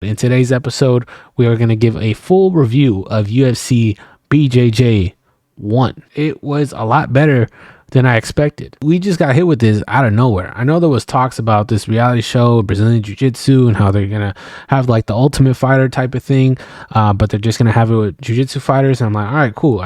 In today's episode, we are going to give a full review of UFC BJJ 1. It was a lot better than I expected. We just got hit with this out of nowhere. I know there was talks about this reality show, Brazilian Jiu-Jitsu, and how they're going to have like the Ultimate Fighter type of thing, but they're just going to have it with Jiu-Jitsu fighters. And I'm like, all right, cool.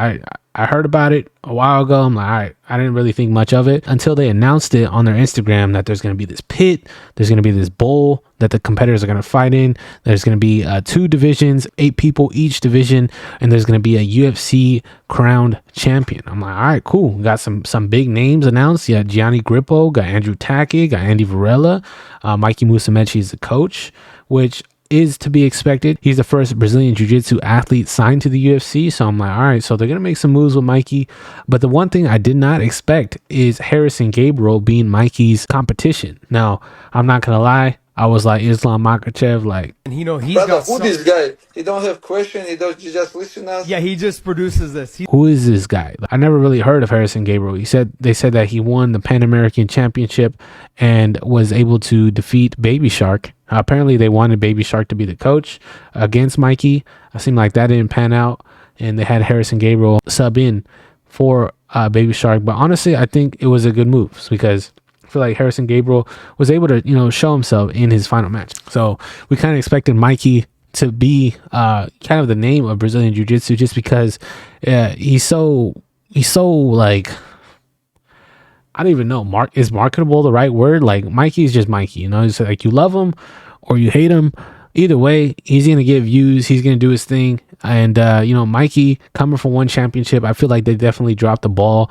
I heard about it a while ago. I'm like, all right, I didn't really think much of it until they announced it on their Instagram that there's going to be this pit, there's going to be this bowl that the competitors are going to fight in. There's going to be 2 divisions, 8 people each division, and there's going to be a UFC crowned champion. I'm like, all right, cool. We got some big names announced. Yeah, Gianni Grippo, got Andrew Tackett, got Andy Varela, Mikey Musumeci is the coach, which is to be expected. He's the first Brazilian Jiu-Jitsu athlete signed to the UFC. So I'm like, all right, so they're going to make some moves with Mikey. But the one thing I did not expect is Harrison Gabriel being Mikey's competition. Now, I'm not going to lie. I was like Islam Makhachev, like, and he's brother, got who this guy? He don't have question. He just listen us. Yeah, he just produces this. Who is this guy? I never really heard of Harrison Gabriel. They said that he won the Pan American Championship and was able to defeat Baby Shark. Apparently, they wanted Baby Shark to be the coach against Mikey. It seemed like that didn't pan out, and they had Harrison Gabriel sub in for Baby Shark. But honestly, I think it was a good move because I feel like Harrison Gabriel was able to, show himself in his final match. So we kind of expected Mikey to be kind of the name of Brazilian Jiu-Jitsu just because he's so like, I don't even know. Is marketable the right word? Like, Mikey's just Mikey, It's like you love him or you hate him. Either way, he's going to get views. He's going to do his thing. And, Mikey coming from one championship, I feel like they definitely dropped the ball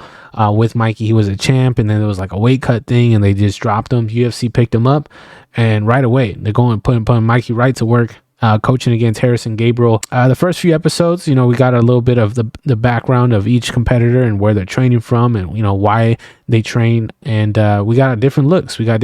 with Mikey. He was a champ, and then there was like a weight cut thing, and they just dropped him. UFC picked him up, and right away, they're going putting Mikey right to work. Coaching against Harrison Gabriel. The first few episodes, we got a little bit of the background of each competitor and where they're training from and, why they train. And we got different looks. We got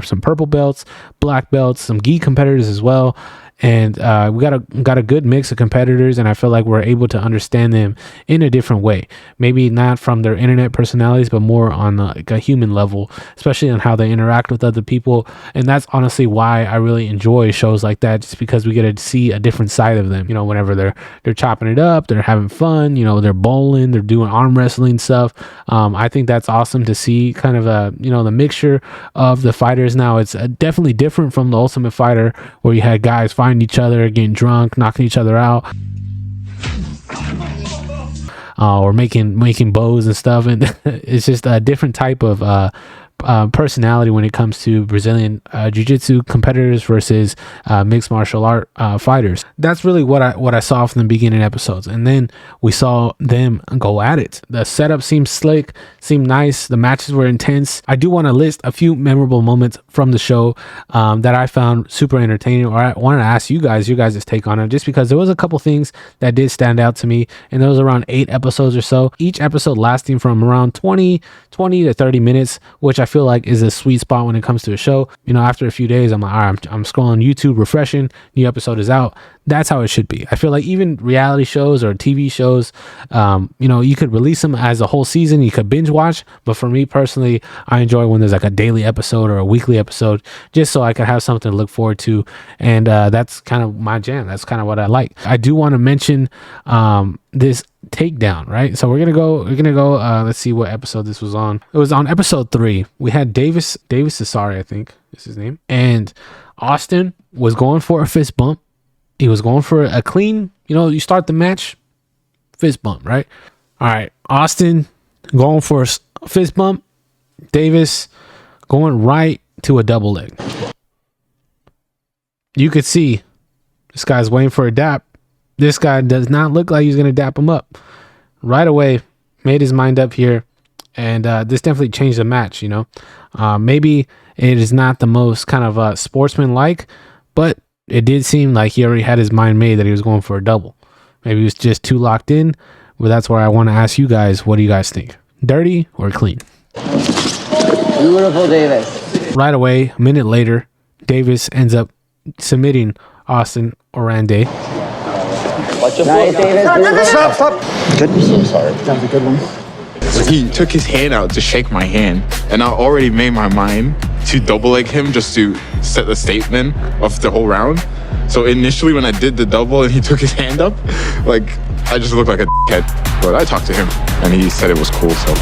some purple belts, black belts, some gi competitors as well. And we got a good mix of competitors, and I feel like we're able to understand them in a different way. Maybe not from their internet personalities, but more on like a human level, especially on how they interact with other people. And that's honestly why I really enjoy shows like that, just because we get to see a different side of them. Whenever they're chopping it up, they're having fun. They're bowling, they're doing arm wrestling stuff. I think that's awesome to see. Kind of the mixture of the fighters now. It's definitely different from the Ultimate Fighter, where you had guys fighting each other, getting drunk, knocking each other out, or making bows and stuff. And it's just a different type of personality when it comes to Brazilian Jiu-Jitsu competitors versus mixed martial art fighters. That's really what I saw from the beginning episodes, and then we saw them go at it. The setup seemed slick, seemed nice. The matches were intense. I do want to list a few memorable moments from the show that I found super entertaining, or I want to ask you guys, your guys' take on it, just because there was a couple things that did stand out to me, and there was around 8 episodes or so, each episode lasting from around 20 to 30 minutes, which I feel like is a sweet spot when it comes to a show. After a few days, I'm like, all right, I'm scrolling YouTube, refreshing, new episode is out. That's how it should be. I feel like even reality shows or TV shows, you could release them as a whole season. You could binge watch. But for me personally, I enjoy when there's like a daily episode or a weekly episode, just so I could have something to look forward to. And that's kind of my jam. That's kind of what I like. I do want to mention this takedown, right? So we're gonna go let's see what episode this was on. It was on episode 3. We had Davis Cesare, I think is his name, and Austin was going for a fist bump. He was going for a clean, you start the match, fist bump, right? All right, Austin going for a fist bump, Davis going right to a double leg. You could see this guy's waiting for a dap. This guy does not look like he's going to dap him up. Right away, made his mind up here, and this definitely changed the match, Maybe it is not the most kind of sportsman-like, but it did seem like he already had his mind made that he was going for a double. Maybe he was just too locked in, but that's where I want to ask you guys, what do you guys think? Dirty or clean? Beautiful, Davis. Right away, a minute later, Davis ends up submitting Austin Orande. Watch your foot, Davis. Stop. Good. I'm so sorry. That was a good one. He took his hand out to shake my hand, and I already made my mind to double leg him just to set the statement of the whole round. So initially when I did the double and he took his hand up, like I just looked like a dickhead. But I talked to him and he said it was cool. So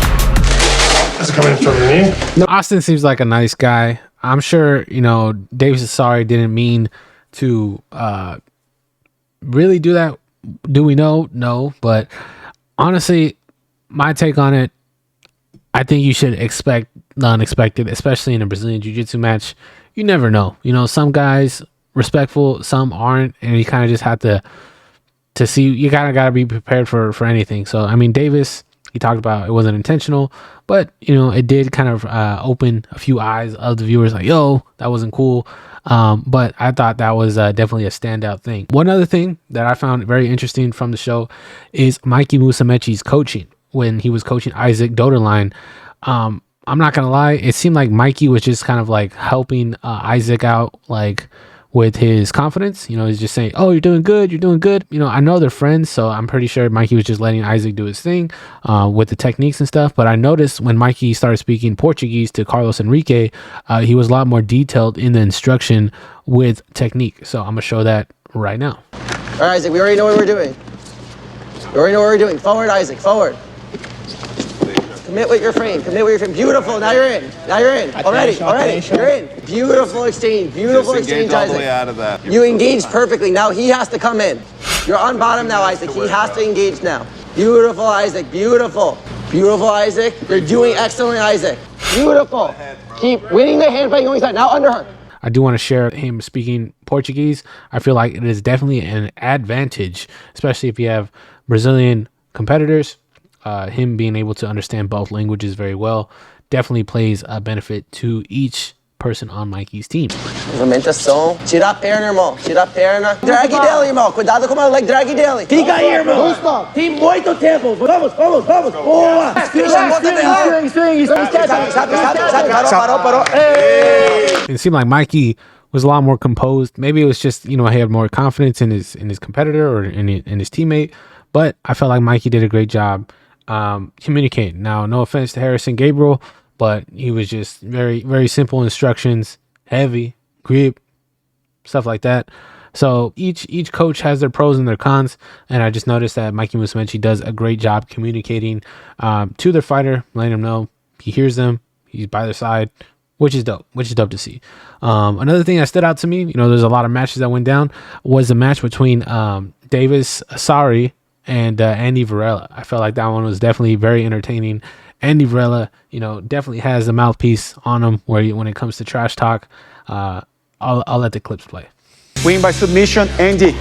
That's coming from me. Austin seems like a nice guy. I'm sure, Davis Asari didn't mean to really do that. Do we know? No. But honestly, my take on it, I think you should expect the unexpected, especially in a Brazilian Jiu-Jitsu match. You never know. Some guys respectful, some aren't, and you kind of just have to see. You kind of got to be prepared for anything. So, I mean, Davis, he talked about it wasn't intentional, but it did kind of open a few eyes of the viewers, like, yo, that wasn't cool. But I thought that was definitely a standout thing. One other thing that I found very interesting from the show is Mikey Musumeci's coaching when he was coaching Isaac Doderlein. I'm not gonna lie, it seemed like Mikey was just kind of like helping Isaac out, like with his confidence. He's just saying, oh, you're doing good, I know they're friends, so I'm pretty sure Mikey was just letting Isaac do his thing with the techniques and stuff. But I noticed when Mikey started speaking Portuguese to Carlos Enrique, he was a lot more detailed in the instruction with technique. So I'm gonna show that right now. All right, Isaac, we already know what we're doing. Forward, Isaac, forward. Commit with your frame. Beautiful. Now you're in. Already. You're in. Beautiful exchange. Isaac. All the way out of that. You engaged perfectly. Now he has to come in. You're on bottom now, Isaac. He has to engage now. Beautiful, Isaac. Beautiful, Isaac. You're doing excellent, Isaac. Beautiful. Keep winning the hand fight going side. Now under her. I do want to share him speaking Portuguese. I feel like it is definitely an advantage, especially if you have Brazilian competitors. Him being able to understand both languages very well definitely plays a benefit to each person on Mikey's team. Movimentação. Tira a perna, irmão. Drag dele, irmão. Cuidado com o leg drag dele. Fica aí, irmão. Tem muito tempo. Vamos. Boa. Parou. It seemed like Mikey was a lot more composed. Maybe it was just, he had more confidence in his competitor or in his teammate. But I felt like Mikey did a great job communicating. Now, no offense to Harrison Gabriel, but he was just very, very simple instructions, heavy grip, stuff like that. So each coach has their pros and their cons, and I just noticed that Mikey Musumeci does a great job communicating to their fighter, letting them know he hears them, he's by their side, which is dope to see. Another thing that stood out to me, there's a lot of matches that went down, was the match between Davis Asari and Andy Varela. I felt like that one was definitely very entertaining. Andy Varela, definitely has a mouthpiece on him when it comes to trash talk. I'll let the clips play. Win by submission, Andy.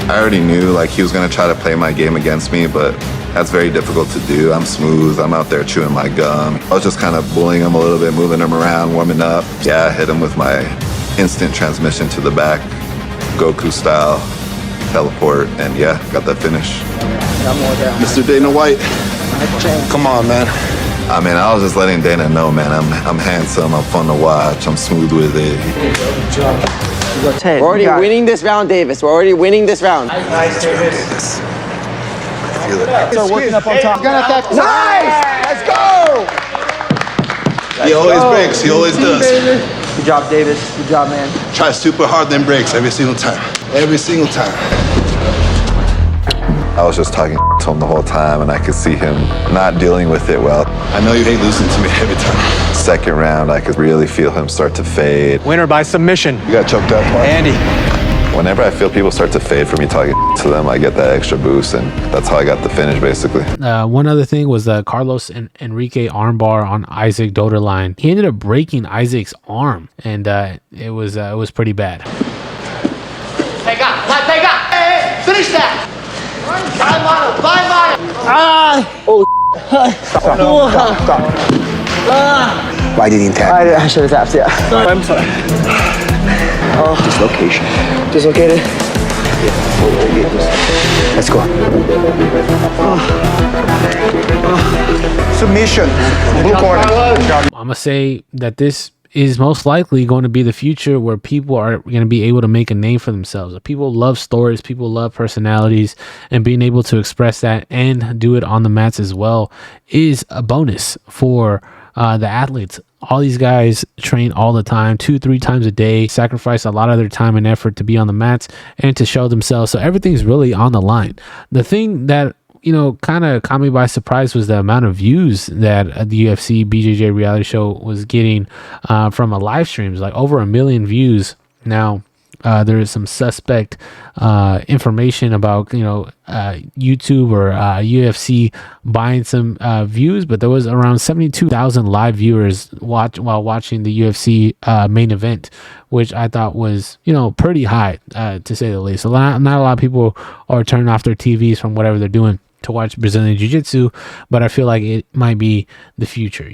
I already knew he was gonna try to play my game against me, but that's very difficult to do. I'm smooth. I'm out there chewing my gum. I was just kind of bullying him a little bit, moving him around, warming up. Yeah, I hit him with my instant transmission to the back, Goku style. Teleport, and yeah, got that finish. Mr. Dana White, come on, man. I mean, I was just letting Dana know, man, I'm handsome, I'm fun to watch, I'm smooth with it. We're already winning this round, Davis. Nice, Davis. I feel it. Start working up on top. Nice! Let's go! He always breaks, he always does. Good job, Davis. Good job, man. Try super hard, then breaks every single time. I was just talking to him the whole time, and I could see him not dealing with it well. I know you hate losing to me every time. Second round, I could really feel him start to fade. Winner by submission. You got choked up, Mark? Andy. Whenever I feel people start to fade for me talking to them, I get that extra boost, and that's how I got the finish, basically. One other thing was the Carlos and Enrique armbar on Isaac Doderlein. He ended up breaking Isaac's arm, and it was pretty bad. Pega! Hey, finish that! Vai, Stop. Why did he tap? I should have tapped, yeah. I'm sorry. Dislocation. Dislocated? Let's go. Submission. Blue corner. I'm going to say that this is most likely going to be the future where people are going to be able to make a name for themselves. People love stories, people love personalities, and being able to express that and do it on the mats as well is a bonus for the athletes All these guys train all the time, 2-3 times a day, sacrifice a lot of their time and effort to be on the mats and to show themselves. So everything's really on the line. The thing that kind of caught me by surprise was the amount of views that the UFC BJJ reality show was getting from a live streams, like over 1 million views. Now, there is some suspect information about YouTube or UFC buying some views, but there was around 72,000 live viewers while watching the UFC main event, which I thought was pretty high to say the least. Not a lot of people are turning off their TVs from whatever they're doing to watch Brazilian Jiu-Jitsu, but I feel like it might be the future.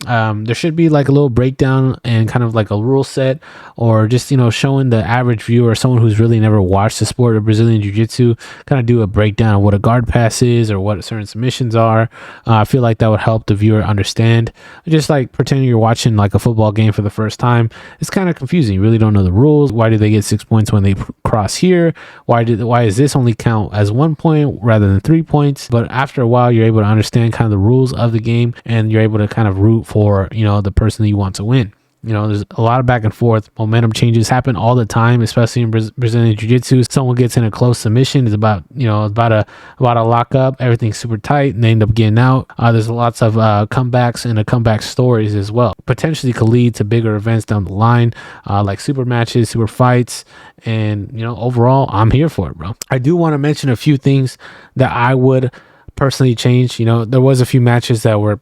There should be like a little breakdown and kind of like a rule set, or just showing the average viewer, someone who's really never watched the sport of Brazilian Jiu-Jitsu, kind of do a breakdown of what a guard pass is or what certain submissions are. I feel like that would help the viewer understand. Just like pretending you're watching like a football game for the first time, it's kind of confusing. You really don't know the rules. Why do they get 6 points when they cross here? Why does this only count as 1 point rather than 3 points? But after a while, you're able to understand kind of the rules of the game, and you're able to kind of root for the person that you want to win. There's a lot of back and forth. Momentum changes happen all the time, especially in Brazilian Jiu-Jitsu. Someone gets in a close submission, it's about a lock up. Everything's super tight, and they end up getting out. There's lots of comebacks and comeback stories as well. Potentially could lead to bigger events down the line, like super matches, super fights, and overall, I'm here for it, bro. I do want to mention a few things that I would personally change. There was a few matches that were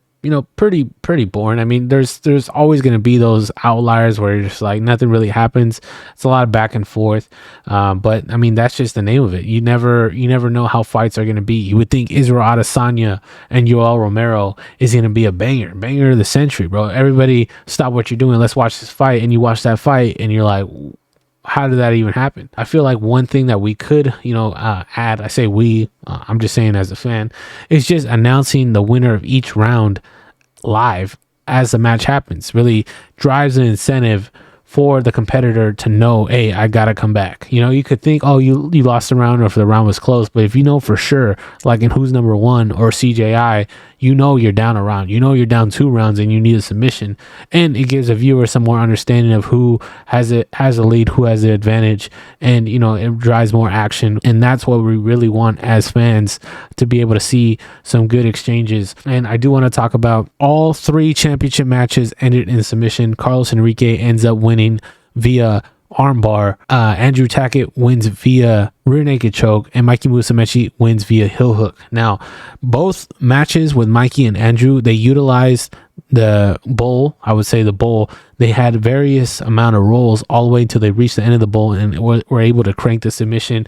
pretty boring. I mean, there's always going to be those outliers where you're just like nothing really happens. It's a lot of back and forth. But I mean, that's just the name of it. You never know how fights are going to be. You would think Israel Adesanya and Yoel Romero is going to be a banger of the century, bro. Everybody stop what you're doing. Let's watch this fight. And you watch that fight and you're like, how did that even happen? I feel like one thing that we could, add, I say we, I'm just saying as a fan, is just announcing the winner of each round live as the match happens. Really drives an incentive for the competitor to know, hey, I gotta come back. You could think, oh, you lost a round, or if the round was close, but if you know for sure, like in Who's Number One or CJI, you're down a round, you're down 2 rounds and you need a submission, and it gives a viewer some more understanding of who has a lead, who has the advantage, and it drives more action. And that's what we really want as fans, to be able to see some good exchanges. And I do want to talk about all 3 championship matches ended in submission. Carlos Enrique ends up winning via armbar. Andrew Tackett wins via rear naked choke, and Mikey Musumeci wins via heel hook. Now, both matches with Mikey and Andrew, they utilized the bowl. I would say the bowl. They had various amount of rolls all the way until they reached the end of the bowl and were able to crank the submission,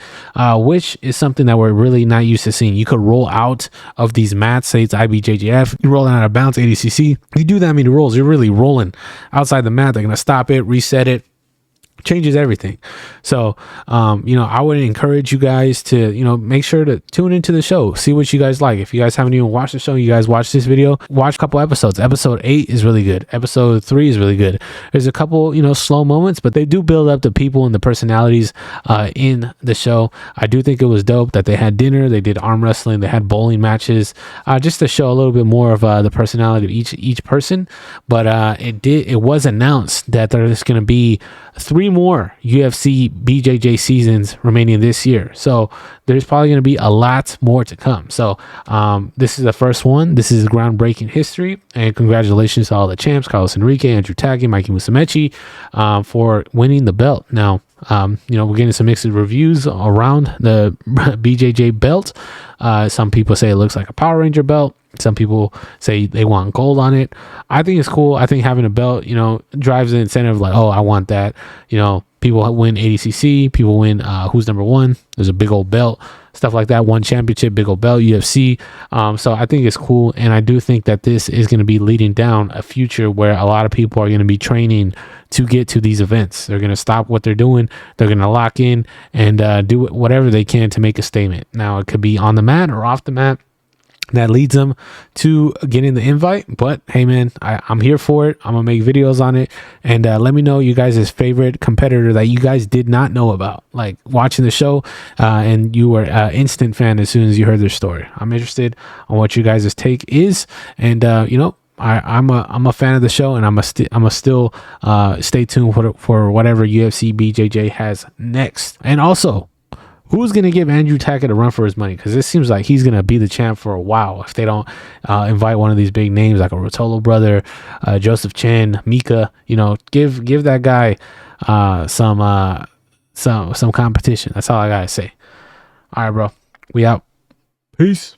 which is something that we're really not used to seeing. You could roll out of these mats, say it's IBJJF, you roll out of bounds, ADCC. You do that many rolls, you're really rolling outside the mat. They're going to stop it, reset it. Changes everything. So I would encourage you guys to make sure to tune into the show, see what you guys like. If you guys haven't even watched the show, you guys watch this video, watch a couple episodes. Episode 8 is really good. Episode 3 is really good. There's a couple slow moments, but they do build up the people and the personalities in the show. I do think it was dope that they had dinner, they did arm wrestling, they had bowling matches, just to show a little bit more of the personality of each person. But it was announced that there's going to be 3 more UFC BJJ seasons remaining this year. So there's probably going to be a lot more to come. So this is the first one. This is groundbreaking history. And congratulations to all the champs, Carlos Enrique, Andrew Tackett, Mikey Musumeci, for winning the belt. Now, we're getting some mixed reviews around the BJJ belt. Some people say it looks like a Power Ranger belt. Some people say they want gold on it. I think it's cool. I think having a belt, drives the incentive, like, oh, I want that. People win ADCC, people win Who's Number One. There's a big old belt, stuff like that. One championship, big old belt, UFC. So I think it's cool. And I do think that this is going to be leading down a future where a lot of people are going to be training to get to these events. They're going to stop what they're doing. They're going to lock in and do whatever they can to make a statement. Now, it could be on the mat or off the mat. That leads them to getting the invite. But hey, man, I'm here for it. I'm gonna make videos on it, and let me know you guys' favorite competitor that you guys did not know about, like watching the show, and you were an instant fan as soon as you heard their story. I'm interested on what you guys' take is, and I'm a fan of the show, and I'm a still stay tuned for whatever UFC BJJ has next. And also, who's going to give Andrew Tackett a run for his money? Because it seems like he's going to be the champ for a while if they don't invite one of these big names like a Rotolo brother, Joseph Chen, Mika. Give that guy some competition. That's all I gotta say. All right, bro. We out. Peace.